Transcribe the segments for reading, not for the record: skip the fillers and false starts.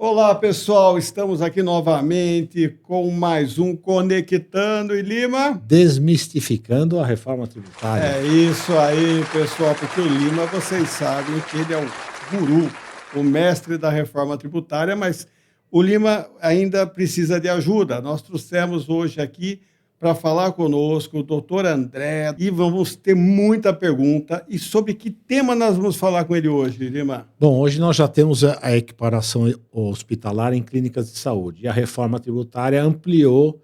Olá, pessoal, estamos aqui novamente com mais um Conectando e Lima. Desmistificando a reforma tributária. É isso aí, pessoal, porque o Lima, vocês sabem que ele é o guru, o mestre da reforma tributária, mas o Lima ainda precisa de ajuda. Nós trouxemos hoje aqui para falar conosco o doutor André e vamos ter muita pergunta. E sobre que tema nós vamos falar com ele hoje, Lima? Bom, hoje nós já temos a equiparação hospitalar em clínicas de saúde e a reforma tributária ampliou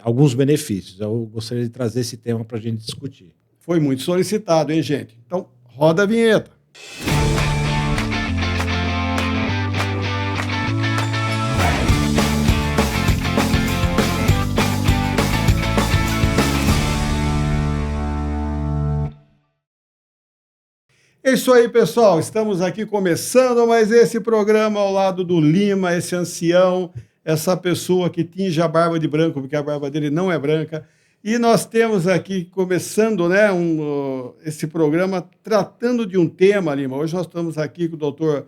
alguns benefícios. Eu gostaria de trazer esse tema para a gente discutir. Foi muito solicitado, hein, gente? Então, roda a vinheta. É isso aí, pessoal. Estamos aqui começando mais esse programa ao lado do Lima, esse ancião, essa pessoa que tinge a barba de branco, porque a barba dele não é branca. E nós temos aqui, começando esse programa, tratando de um tema, Lima. Hoje nós estamos aqui com o doutor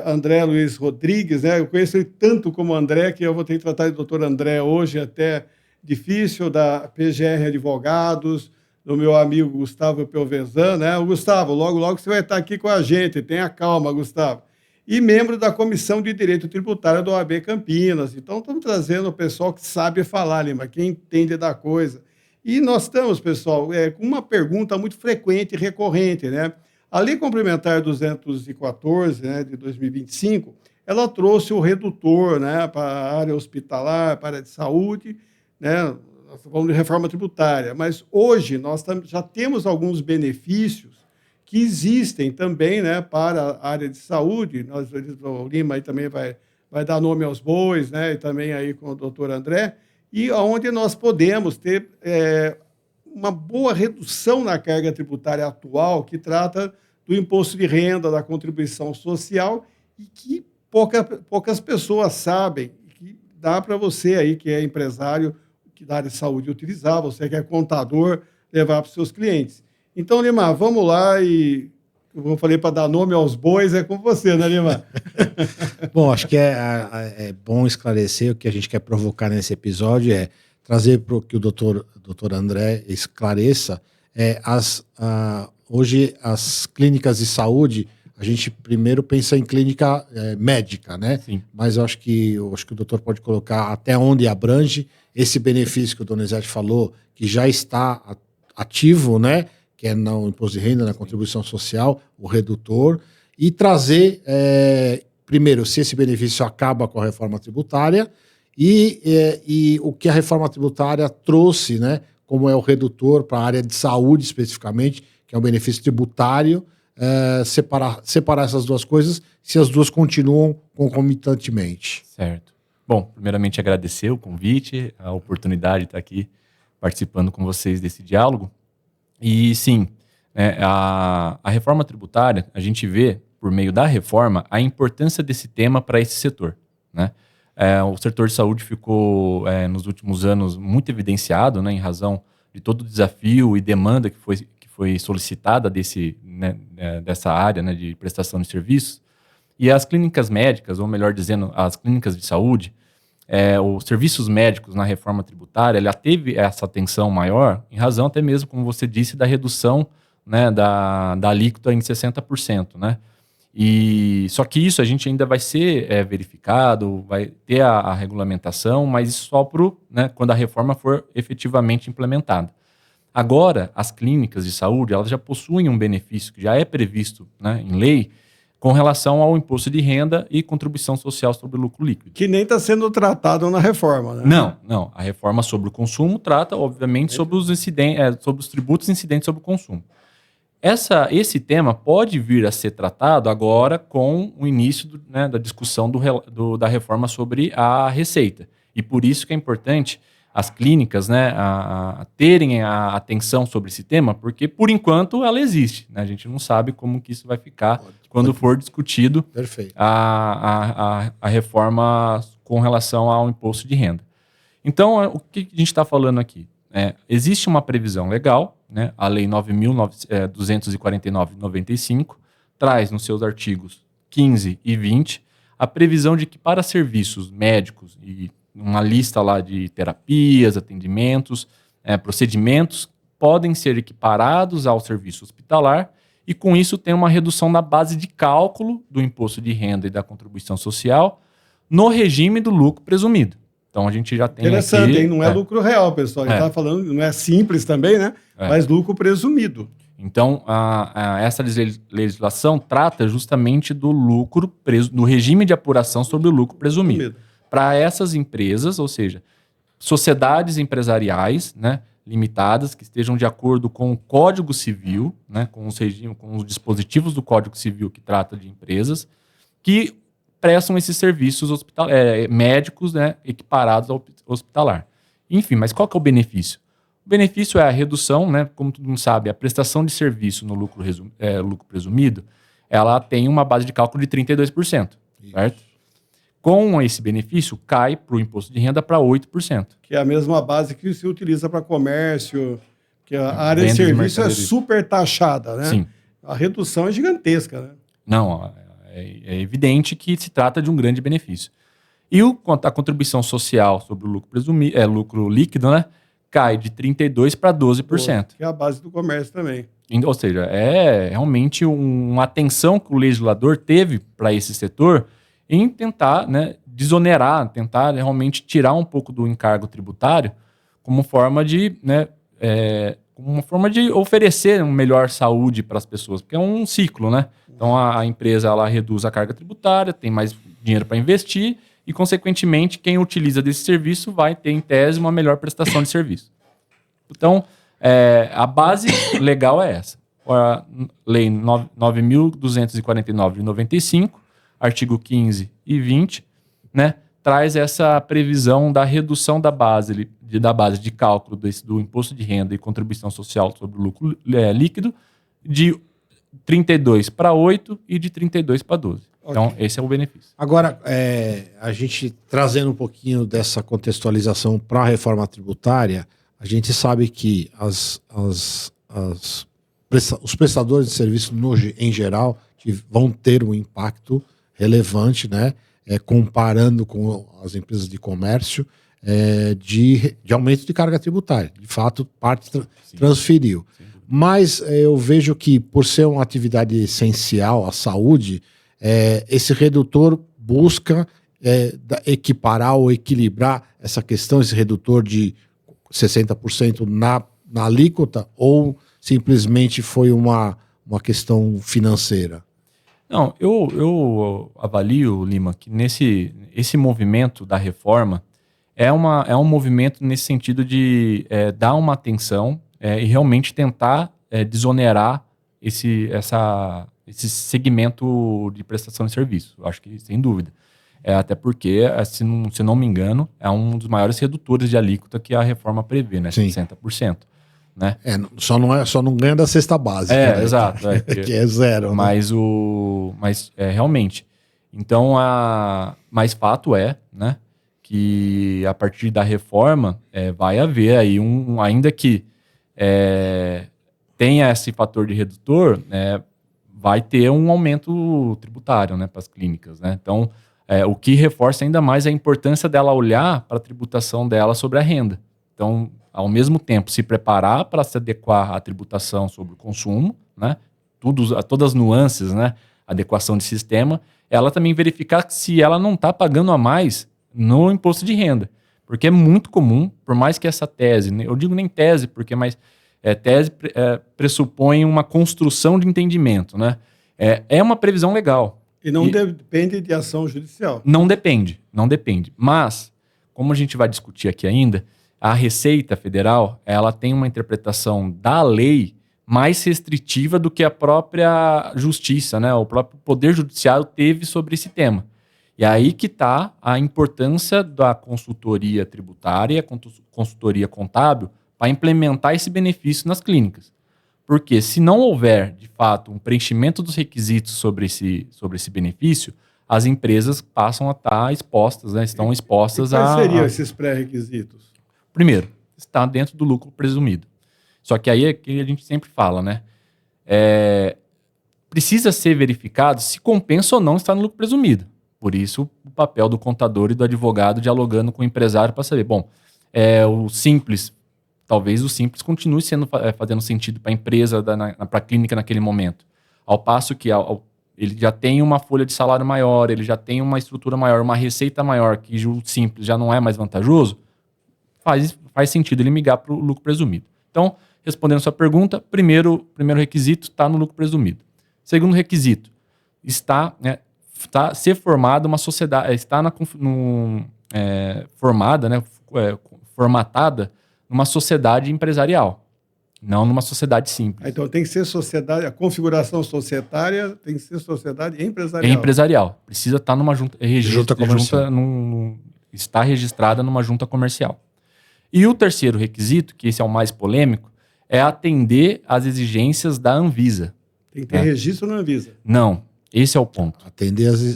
André Luiz Rodrigues, né? Eu conheço ele tanto como André, que eu vou ter que tratar de doutor André hoje, até difícil, da PGR Advogados, do meu amigo Gustavo Pelvezan, né? O Gustavo, logo, logo você vai estar aqui com a gente, tenha calma, Gustavo. E membro da Comissão de Direito Tributário da OAB Campinas. Então, estamos trazendo o pessoal que sabe falar, Lima, quem entende da coisa. E nós estamos, pessoal, com uma pergunta muito frequente e recorrente, né? A Lei Complementar 214, né, de 2025, ela trouxe o redutor, né, para a área hospitalar, para a área de saúde, né? Nós falamos de reforma tributária, mas hoje nós já temos alguns benefícios que existem também, né, para a área de saúde. O Lima aí também vai dar nome aos bois, né, e também aí com o doutor André, e onde nós podemos ter uma boa redução na carga tributária atual, que trata do imposto de renda, da contribuição social, e que poucas pessoas sabem, que dá para você aí, que é empresário, da área de saúde utilizar, você que é contador, levar para os seus clientes. Então, Lima, vamos lá e, como eu falei, para dar nome aos bois, é com você, né, Lima? Bom, acho que é bom esclarecer o que a gente quer provocar nesse episódio, é trazer para que o doutor André esclareça. Hoje, as clínicas de saúde, a gente primeiro pensa em clínica médica, né? Sim. Mas eu acho que o doutor pode colocar até onde abrange esse benefício que o Donizete falou, que já está ativo, né? Que é no imposto de renda, na contribuição social, o redutor, e trazer, primeiro, se esse benefício acaba com a reforma tributária e o que a reforma tributária trouxe, né? Como é o redutor para a área de saúde especificamente, que é um benefício tributário, separar essas duas coisas, se as duas continuam concomitantemente. Certo. Bom, primeiramente agradecer o convite, a oportunidade de estar aqui participando com vocês desse diálogo. E sim, a reforma tributária, a gente vê, por meio da reforma, a importância desse tema para esse setor, né? O setor de saúde ficou, nos últimos anos, muito evidenciado, né, em razão de todo o desafio e demanda que foi solicitada dessa área, né, de prestação de serviços. E as clínicas médicas, ou melhor dizendo, as clínicas de saúde, os serviços médicos na reforma tributária, ela teve essa atenção maior, em razão até mesmo, como você disse, da redução, né, da alíquota em 60%. Né? Só que isso a gente ainda vai ser verificado, vai ter a regulamentação, mas isso só quando a reforma for efetivamente implementada. Agora, as clínicas de saúde, elas já possuem um benefício que já é previsto, né, em lei, com relação ao imposto de renda e contribuição social sobre o lucro líquido. Que nem está sendo tratado na reforma, né? Não. A reforma sobre o consumo trata, obviamente, sobre os tributos incidentes sobre o consumo. Esse tema pode vir a ser tratado agora com o início da discussão da reforma sobre a receita. E por isso que é importante as clínicas, né, terem a atenção sobre esse tema, porque, por enquanto, ela existe. Né? A gente não sabe como que isso vai ficar quando for discutido a reforma com relação ao imposto de renda. Então, o que a gente está falando aqui? Existe uma previsão legal, né, a Lei 9.249/95, traz nos seus artigos 15 e 20 a previsão de que para serviços médicos e uma lista lá de terapias, atendimentos, procedimentos, podem ser equiparados ao serviço hospitalar e com isso tem uma redução na base de cálculo do imposto de renda e da contribuição social no regime do lucro presumido. Então a gente já tem interessante, aqui, hein? Não é lucro real, pessoal. A gente está falando, não é simples também, né? Mas lucro presumido. Então, essa legislação trata justamente do lucro, do regime de apuração sobre o lucro presumido. Para essas empresas, ou seja, sociedades empresariais, né, limitadas, que estejam de acordo com o Código Civil, né, com os dispositivos do Código Civil que trata de empresas, que prestam esses serviços médicos, né, equiparados ao hospitalar. Enfim, mas qual que é o benefício? O benefício é a redução, né, como todo mundo sabe, a prestação de serviço no lucro presumido, ela tem uma base de cálculo de 32%, certo? Com esse benefício, cai para o imposto de renda para 8%. Que é a mesma base que se utiliza para comércio, que a área de serviço é super taxada, né? Sim. A redução é gigantesca, né? Não, é evidente que se trata de um grande benefício. E a contribuição social sobre o lucro líquido, né, cai de 32% para 12%. Que é a base do comércio também. Ou seja, é realmente uma atenção que o legislador teve para esse setor em tentar, né, desonerar, tentar realmente tirar um pouco do encargo tributário como forma de, né, oferecer uma melhor saúde para as pessoas, porque é um ciclo, né? Então a empresa ela reduz a carga tributária, tem mais dinheiro para investir e, consequentemente, quem utiliza desse serviço vai ter, em tese, uma melhor prestação de serviço. Então, a base legal é essa. A Lei 9.249 de 95, artigo 15 e 20, né, traz essa previsão da redução da base de cálculo do imposto de renda e contribuição social sobre o lucro líquido de 32 para 8 e de 32 para 12. Então, esse é o benefício. Agora, a gente trazendo um pouquinho dessa contextualização para a reforma tributária, a gente sabe que os prestadores de serviço em geral vão ter um impacto relevante, né, comparando com as empresas de comércio, de aumento de carga tributária. De fato, parte transferiu. Mas eu vejo que, por ser uma atividade essencial à saúde, esse redutor busca equiparar ou equilibrar essa questão, esse redutor de 60% na alíquota, ou simplesmente foi uma questão financeira? Não, eu avalio, Lima, que esse movimento da reforma é um movimento nesse sentido de dar uma atenção e realmente tentar desonerar esse segmento de prestação de serviço. Eu acho que, sem dúvida. Até porque, se não me engano, é um dos maiores redutores de alíquota que a reforma prevê, né? 60%. Né? Só não ganha da cesta básica. Né? Exato. Que é zero. Mas realmente. Então, mais fato né, que a partir da reforma vai haver aí ainda que tenha esse fator de redutor, vai ter um aumento tributário, né, para as clínicas. Né? Então, o que reforça ainda mais a importância dela olhar para a tributação dela sobre a renda. Então, ao mesmo tempo, se preparar para se adequar à tributação sobre o consumo, né? Todas as nuances, né? Adequação de sistema, ela também verificar se ela não está pagando a mais no imposto de renda. Porque é muito comum, por mais que essa tese, eu digo nem tese, porque tese pressupõe uma construção de entendimento, né? É uma previsão legal. E não depende de ação judicial. Não depende. Mas, como a gente vai discutir aqui ainda, a Receita Federal, ela tem uma interpretação da lei mais restritiva do que a própria justiça, né? O próprio Poder Judiciário teve sobre esse tema. E aí que está a importância da consultoria tributária, consultoria contábil, para implementar esse benefício nas clínicas. Porque se não houver, de fato, um preenchimento dos requisitos sobre esse benefício, as empresas passam a estar expostas, né? Estão expostas Quais seriam esses pré-requisitos? Primeiro, está dentro do lucro presumido. Só que aí é que a gente sempre fala, né? Precisa ser verificado se compensa ou não estar no lucro presumido. Por isso, o papel do contador e do advogado dialogando com o empresário para saber, bom, o simples, talvez o simples continue fazendo sentido para a empresa, para a clínica naquele momento. Ao passo que ele já tem uma folha de salário maior, ele já tem uma estrutura maior, uma receita maior, que o simples já não é mais vantajoso, faz sentido ele migrar para o lucro presumido. Então, respondendo a sua pergunta, primeiro requisito está no lucro presumido. Segundo requisito, está ser formada uma sociedade, formatada numa sociedade empresarial, não numa sociedade simples. Então tem que ser sociedade, a configuração societária tem que ser sociedade empresarial. É empresarial, precisa estar numa junta comercial. Está registrada numa junta comercial. E o terceiro requisito, que esse é o mais polêmico, é atender às exigências da Anvisa. Tem que ter registro na Anvisa. Não, esse é o ponto.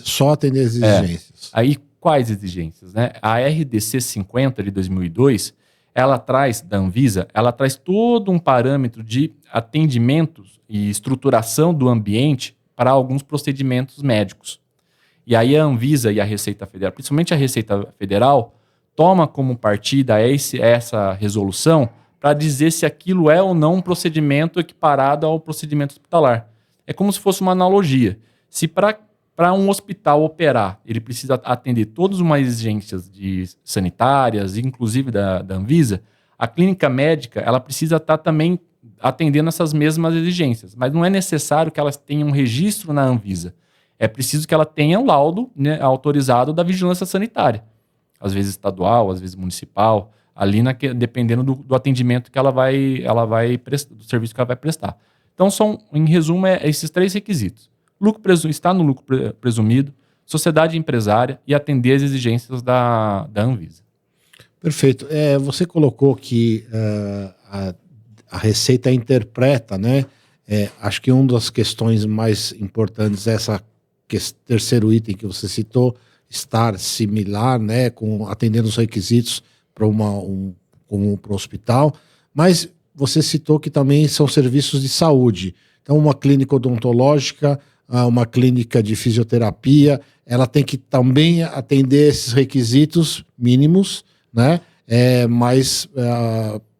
Só atender as exigências. Aí, quais exigências? Né? A RDC 50 de 2002, da Anvisa, ela traz todo um parâmetro de atendimentos e estruturação do ambiente para alguns procedimentos médicos. E aí a Anvisa e a Receita Federal, principalmente a Receita Federal, toma como partida essa resolução para dizer se aquilo é ou não um procedimento equiparado ao procedimento hospitalar. É como se fosse uma analogia. Se para um hospital operar, ele precisa atender todas umas exigências sanitárias, inclusive da Anvisa, a clínica médica ela precisa estar também atendendo essas mesmas exigências. Mas não é necessário que elas tenham um registro na Anvisa. É preciso que ela tenha um laudo, né, autorizado da vigilância sanitária. Às vezes estadual, às vezes municipal, ali dependendo do atendimento que ela vai prestar, do serviço que ela vai prestar. Então, em resumo, esses três requisitos. Está no lucro presumido, sociedade empresária e atender às exigências da Anvisa. Perfeito. Você colocou que a Receita interpreta, né? Acho que uma das questões mais importantes é terceiro item que você citou, estar similar, né, atendendo os requisitos para um hospital, mas você citou que também são serviços de saúde. Então, uma clínica odontológica, uma clínica de fisioterapia, ela tem que também atender esses requisitos mínimos, né? Mas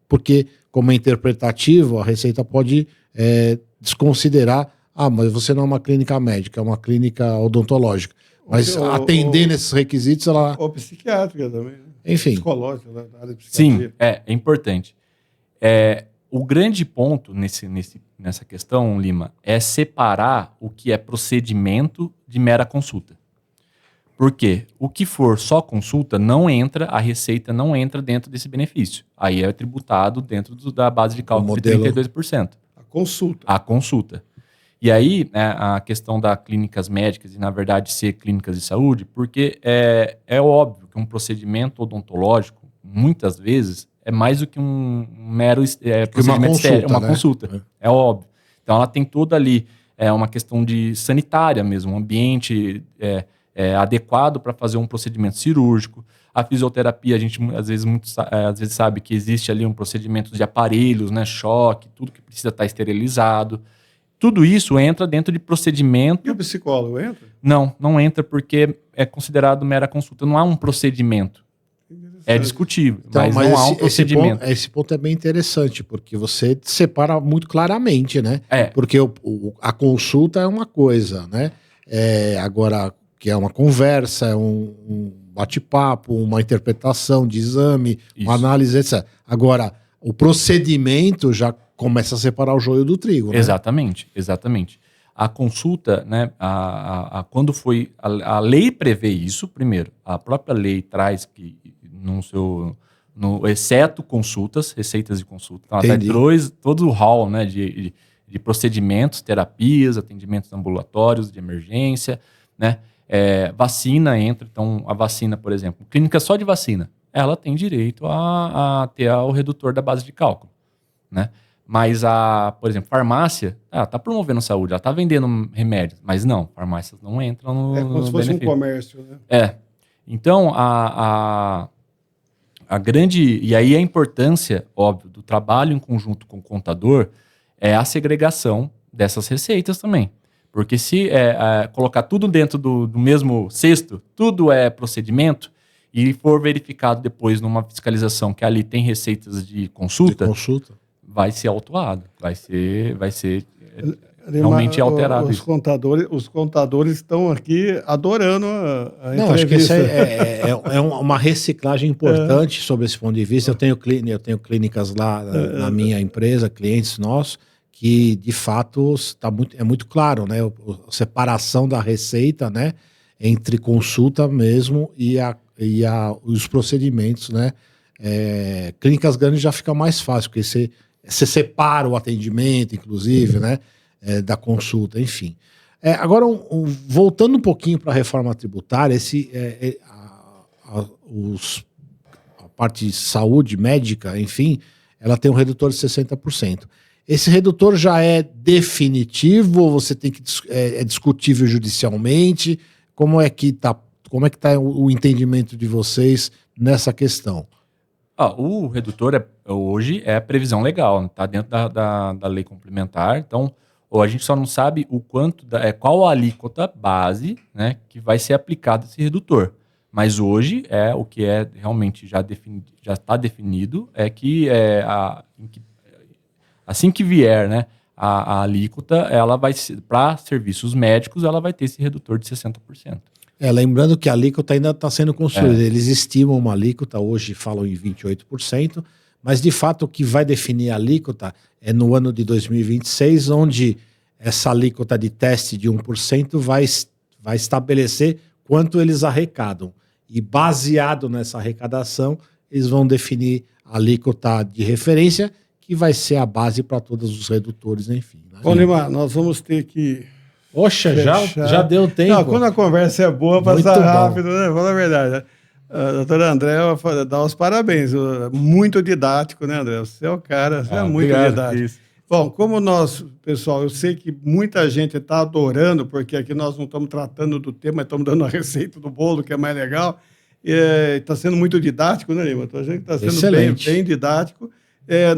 porque, como é interpretativo, a Receita pode desconsiderar, mas você não é uma clínica médica, é uma clínica odontológica. Mas atendendo esses requisitos, ela... Ou psiquiátrica também. Né? Enfim. Psicológica, da área de psiquiatria. Sim, é importante. O grande ponto nessa questão, Lima, é separar o que é procedimento de mera consulta. Por quê? O que for só consulta, a Receita não entra dentro desse benefício. Aí é tributado dentro da base de cálculo de 32%. A consulta. E aí, a questão das clínicas médicas e, na verdade, ser clínicas de saúde, porque é óbvio que um procedimento odontológico, muitas vezes, é mais do que um mero procedimento sério, uma consulta. É óbvio. Então, ela tem toda ali uma questão de sanitária mesmo, um ambiente adequado para fazer um procedimento cirúrgico. A fisioterapia, a gente às vezes sabe que existe ali um procedimento de aparelhos, né, choque, tudo que precisa estar esterilizado. Tudo isso entra dentro de procedimento. E o psicólogo entra? Não entra porque é considerado mera consulta. Não há um procedimento. É discutível, então, mas não há um procedimento. Esse ponto é bem interessante, porque você separa muito claramente, né? Porque a consulta é uma coisa, né? Agora, que é uma conversa, um bate-papo, uma interpretação de exame, uma análise, etc. Agora, o procedimento já começa a separar o joio do trigo, né? Exatamente. A consulta, né, quando foi... A lei prevê isso, primeiro. A própria lei traz que, exceto consultas, receitas de consulta. Então, ela traz todo o hall, né, de procedimentos, terapias, atendimentos ambulatórios, de emergência, né? Vacina entra. Então, a vacina, por exemplo, clínica só de vacina, ela tem direito a ter o redutor da base de cálculo, né? Mas, por exemplo, farmácia, está promovendo saúde, ela está vendendo remédios, mas não, farmácias não entram no como se fosse benefício. Um comércio, né? Então, a grande... E aí a importância, óbvio, do trabalho em conjunto com o contador é a segregação dessas receitas também. Porque se colocar tudo dentro do mesmo cesto, tudo é procedimento, e for verificado depois numa fiscalização que ali tem receitas de consulta, vai ser autuado, vai ser realmente alterado. Os contadores estão aqui adorando a Não, acho que isso é uma reciclagem importante sobre esse ponto de vista. Eu tenho clínicas lá na minha empresa, clientes nossos, que de fato é muito claro, né? A separação da receita, né? Entre consulta mesmo e os procedimentos, né? Clínicas grandes já fica mais fácil, porque você separa o atendimento, inclusive, né? Da consulta, enfim. Agora, voltando um pouquinho para a reforma tributária, a parte de saúde médica, enfim, ela tem um redutor de 60%. Esse redutor já é definitivo ou você tem que é discutível judicialmente? Como é que tá o entendimento de vocês nessa questão? O redutor hoje é previsão legal, está dentro da lei complementar, então a gente só não sabe qual a alíquota base, né, que vai ser aplicado esse redutor. Mas hoje o que é realmente já está definido é que assim que vier, né, a alíquota, ela vai para serviços médicos, ela vai ter esse redutor de 60%. Lembrando que a alíquota ainda está sendo construída. Eles estimam uma alíquota, hoje falam em 28%, mas de fato o que vai definir a alíquota é no ano de 2026, onde essa alíquota de teste de 1% vai estabelecer quanto eles arrecadam. E baseado nessa arrecadação, eles vão definir a alíquota de referência, que vai ser a base para todos os redutores, enfim. Né? Bom, Limar, nós vamos ter que... Poxa, já deu tempo. Não, quando a conversa é boa, passa rápido, né? Fala a verdade. Doutor André, dá os parabéns. Muito didático, né, André? Você é o cara, você é muito didático. Isso. Bom, como pessoal, eu sei que muita gente está adorando, porque aqui nós não estamos tratando do tema, estamos dando a receita do bolo, que é mais legal. Está sendo muito didático, né, Lima? Estou achando que está sendo bem didático.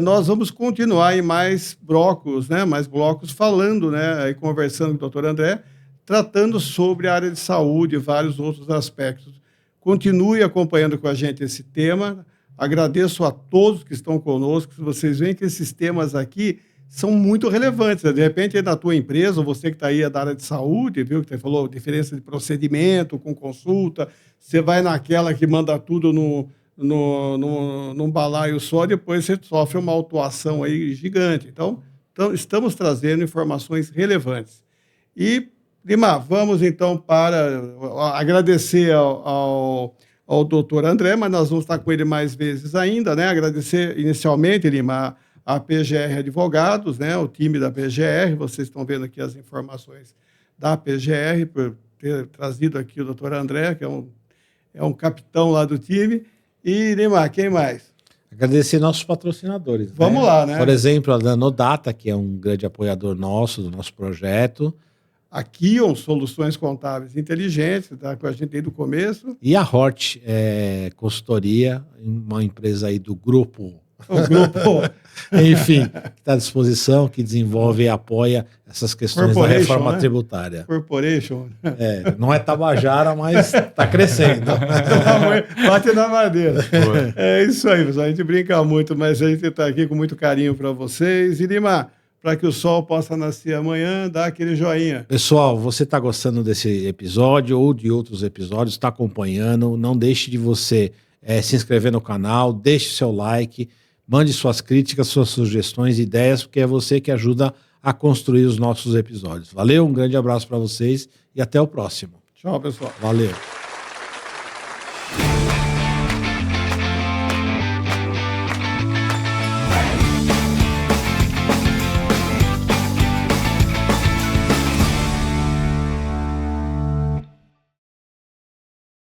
Nós vamos continuar em mais blocos falando, né, e conversando com o doutor André, tratando sobre a área de saúde e vários outros aspectos. Continue acompanhando com a gente esse tema. Agradeço a todos que estão conosco. Vocês veem que esses temas aqui são muito relevantes. De repente, na tua empresa, ou você que está aí da área de saúde, viu, que você falou diferença de procedimento com consulta, você vai naquela que manda tudo num balaio só, depois você sofre uma autuação aí gigante. Então, estamos trazendo informações relevantes. E, Lima, vamos então para agradecer ao doutor André, mas nós vamos estar com ele mais vezes ainda, né? Agradecer inicialmente, Lima, a PGR Advogados, né? O time da PGR, vocês estão vendo aqui as informações da PGR, por ter trazido aqui o doutor André, que é um capitão lá do time. E, Neymar, quem mais? Agradecer nossos patrocinadores. Vamos lá, né? Por exemplo, a Nanodata, que é um grande apoiador nosso, do nosso projeto. A Kion, Soluções Contábeis Inteligentes, está com a gente desde o começo. E a Hort, consultoria, uma empresa aí do grupo. O grupo. Enfim, que está à disposição, que desenvolve e apoia essas questões da reforma tributária. Corporation. Não é Tabajara, mas está crescendo. Bate na madeira. É isso aí, pessoal. A gente brinca muito, mas a gente está aqui com muito carinho para vocês. E, Lima, para que o sol possa nascer amanhã, dá aquele joinha. Pessoal, você está gostando desse episódio ou de outros episódios, está acompanhando, não deixe de você se inscrever no canal, deixe seu like, mande suas críticas, suas sugestões, ideias, porque é você que ajuda a construir os nossos episódios. Valeu, um grande abraço para vocês e até o próximo. Tchau, pessoal. Valeu.